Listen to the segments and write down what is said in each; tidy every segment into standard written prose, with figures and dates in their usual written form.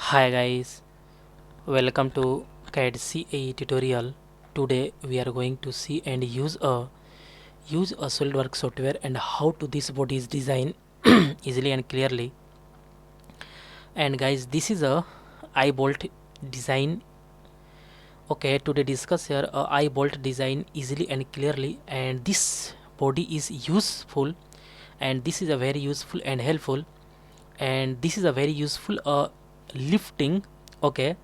Hi guys, welcome to CAD CAE tutorial. Today we are going to see and use a Solidworks software and how to this body is designed easily and clearly. And guys, this is a eye bolt design. Okay, today discuss here a eye bolt design easily and clearly, and this body is useful, and this is a very useful and helpful, and this is a very useful lifting. Okay,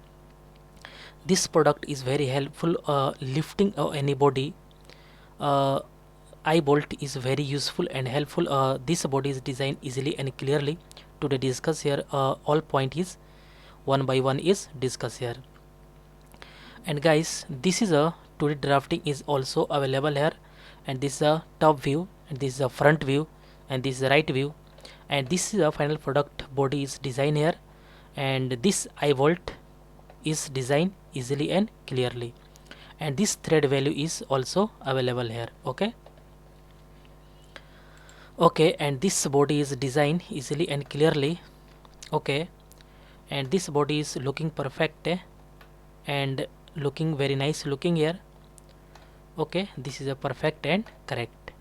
this product is very helpful lifting any body. uh, eye bolt is very useful and helpful. This body is designed easily and clearly. Today discuss here all point is one by one is discuss here. And guys, this is a today drafting is also available here, and this is a top view, and this is a front view, and this is a right view, and this is a final product body is designed here, and this eye bolt is designed easily and clearly, and this thread value is also available here. Okay, and this body is designed easily and clearly. Okay, and this body is looking perfect, and looking very nice looking here. Okay, this is a perfect and correct.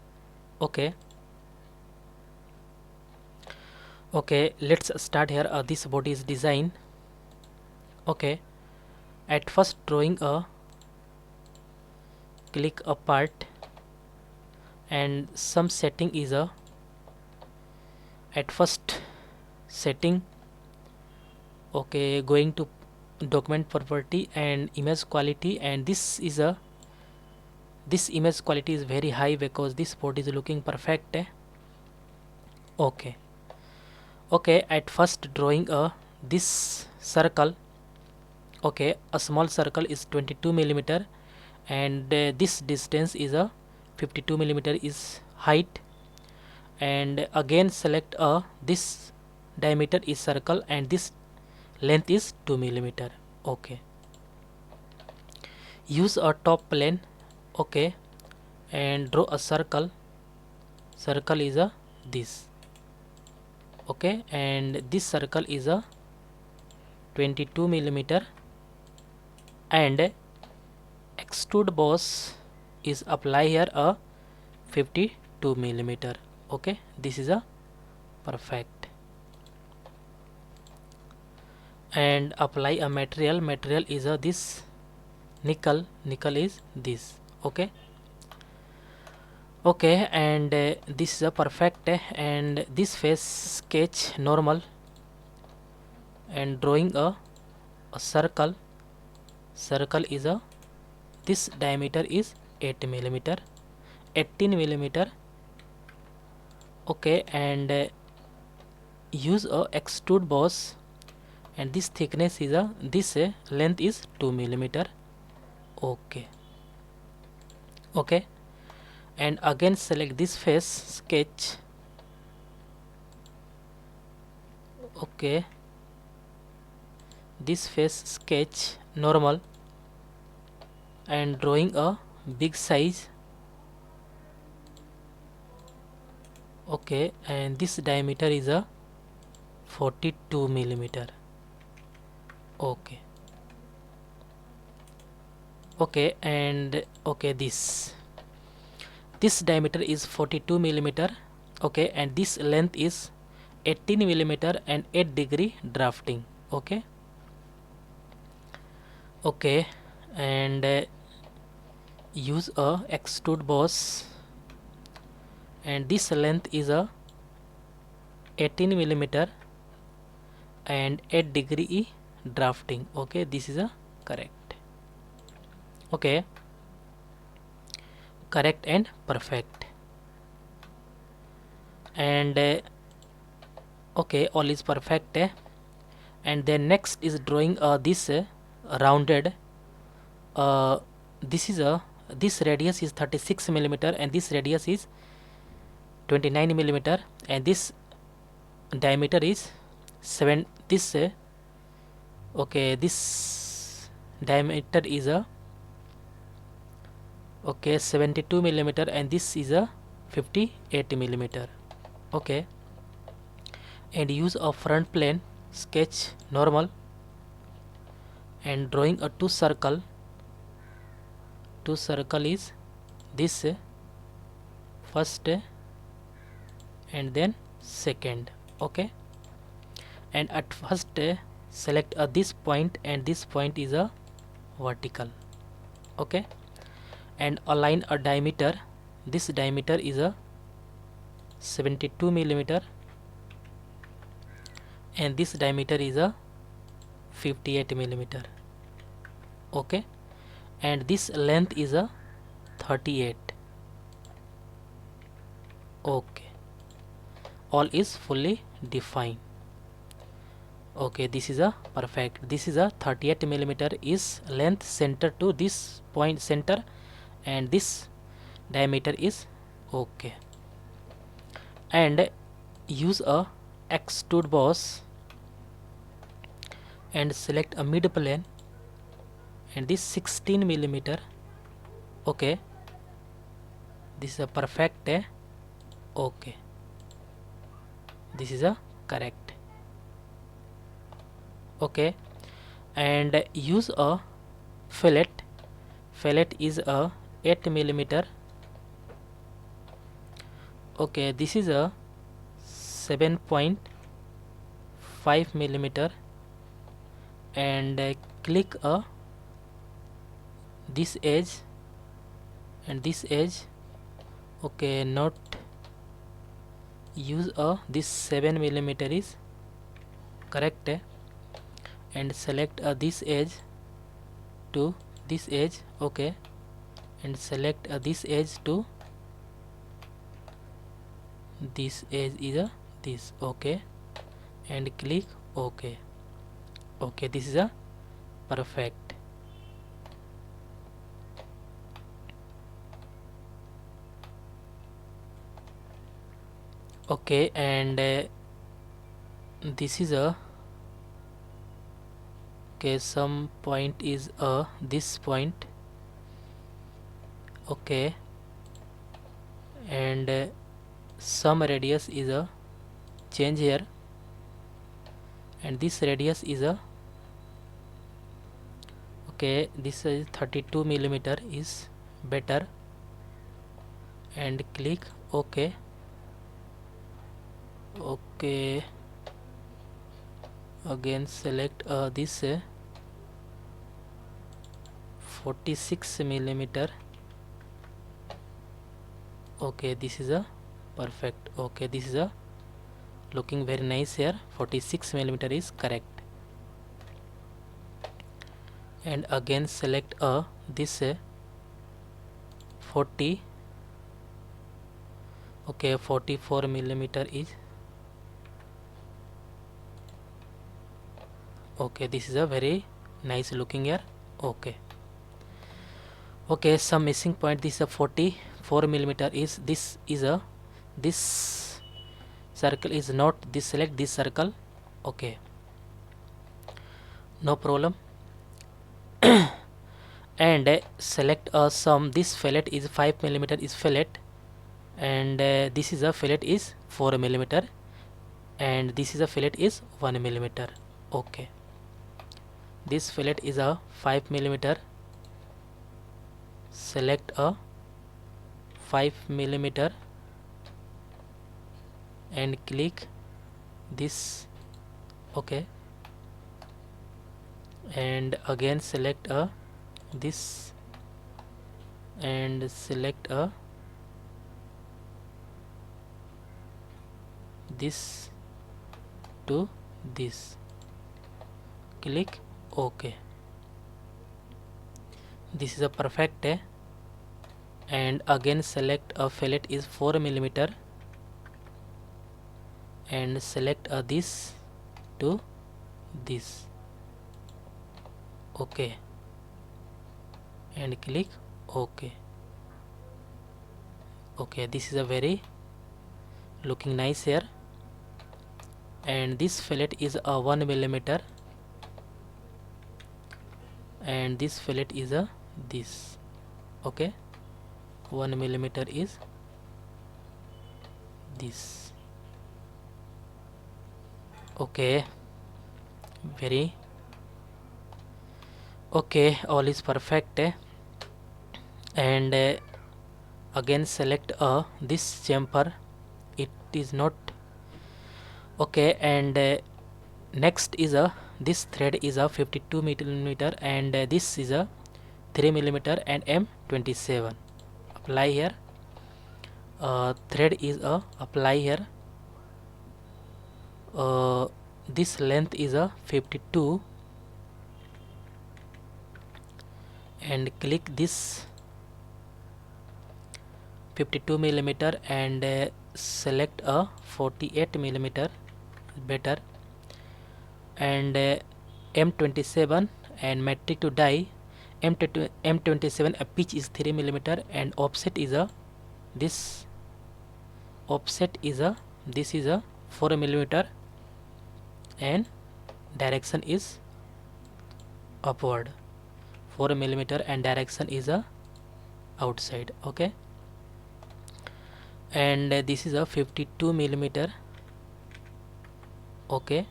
Okay, let's start here. This body is designed. Okay, at first drawing a click a part, and some setting is a at first setting. Okay, going to document property and image quality, and this image quality is very high because this body is looking perfect. Okay, at first drawing a this circle. Okay, a small circle is 22 millimeter, and this distance is a 52 millimeter is height, and again select this diameter is circle, and this length is 2 millimeter. Okay, use a top plane. Okay, and draw a circle is a this. Okay, and this circle is a 22 millimeter, and extrude boss is apply here a 52 millimeter. Okay, this is a perfect, and apply a material is a this nickel is this. Okay, and this is a perfect, and this face sketch normal, and drawing a circle is a this diameter is 8 millimeter 18 millimeter. Okay, and use a extrude boss, and this thickness is a this length is 2 millimeter. Okay, and again select this face sketch. Okay, this face sketch normal, and drawing a big size. Okay, and this diameter is a 42 millimeter. Okay, and this diameter is 42 millimeter. Okay, and this length is 18 millimeter and 8 degree drafting. Okay, and use a extrude boss, and this length is a 18 millimeter and 8 degree drafting. Okay, this is a correct. Okay, correct and perfect, and okay, all is perfect. And then next is drawing this rounded. This is a this radius is 36 millimeter, and this radius is 29 millimeter, and this diameter is 7. This this diameter is a 72 millimeter, and this is a 58 millimeter. Okay, and use a front plane sketch normal, and drawing a two circle is this first and then second. Okay, and at first select this point, and this point is a vertical. Okay, and align a diameter. This diameter is a 72 millimeter, and this diameter is a 58 millimeter. Okay, and this length is a 38. Okay, all is fully defined. Okay, this is a perfect. This is a 38 millimeter is length center to this point center, and this diameter is okay. And use a extrude boss and select a mid plane, and this 16 millimeter. Okay, this is a perfect. Okay, this is a correct. Okay, and use a fillet. Fillet is a 8 millimeter. Okay, this is a 7.5 millimeter, and click this edge and this edge. Okay, not use this 7 millimeter is correct, and select this edge to this edge. Okay, and select this edge to this edge is this. Okay, and click OK. Okay, this is a perfect. Okay, and this is a okay, some point is this point. Okay, and some radius is a change here, and this radius is a okay, this is 32 millimeter is better, and click OK. Okay, again select this 46 millimeter. Okay, this is a perfect. Okay, this is a looking very nice here. 46 millimeter is correct, and again select this 40. Okay, 44 millimeter is okay. This is a very nice looking here. Okay, okay, some missing point. This is a 44 millimeter is this is a this circle is not this. Select this circle. Okay, no problem. And select some this fillet is 5 millimeter is fillet, and this is a fillet is 4 millimeter, and this is a fillet is 1 millimeter. Okay, this fillet is a 5 millimeter. Select a 5 millimeter and click this. Okay, and again select this and select this to this. Click OK. This is a perfect, and again select a fillet is 4 millimeter, and select this to this. Okay, and click OK. Okay, this is a very looking nice here, and this fillet is a 1 millimeter, and this fillet is a this. Okay, 1 millimeter is this. Okay, very Okay, all is perfect, and again select this chamfer. It is not okay, and next is a this thread is a 52 millimeter, and this is a 3 millimeter and M27. Apply here. Thread is a apply here. This length is a 52, and click this 52 millimeter and select a 48 millimeter, better, and M27 and metric to die. M27 a pitch is 3 millimeter and offset is a this offset is a this is a 4 millimeter and direction is upward. 4 millimeter and direction is a outside. Okay, and this is a 52 millimeter. Okay,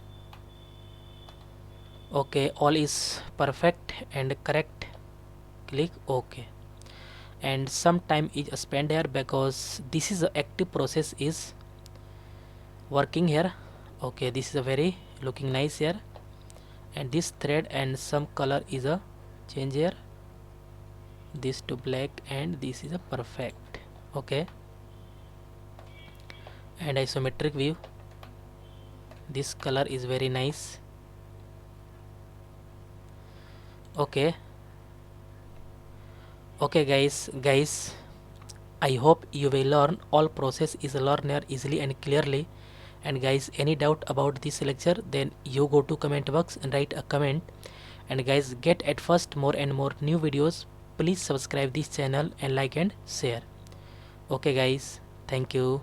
all is perfect and correct. Click OK, and some time is spent here because this is a active process is working here. Okay, this is a very looking nice here, and this thread and some color is a change here, this to black, and this is a perfect. Okay, and isometric view, this color is very nice. Okay, guys, I hope you will learn all process is learn here easily and clearly. And guys, any doubt about this lecture, then you go to comment box and write a comment. And guys, get at first more and more new videos. Please subscribe this channel and like and share. Okay guys, thank you.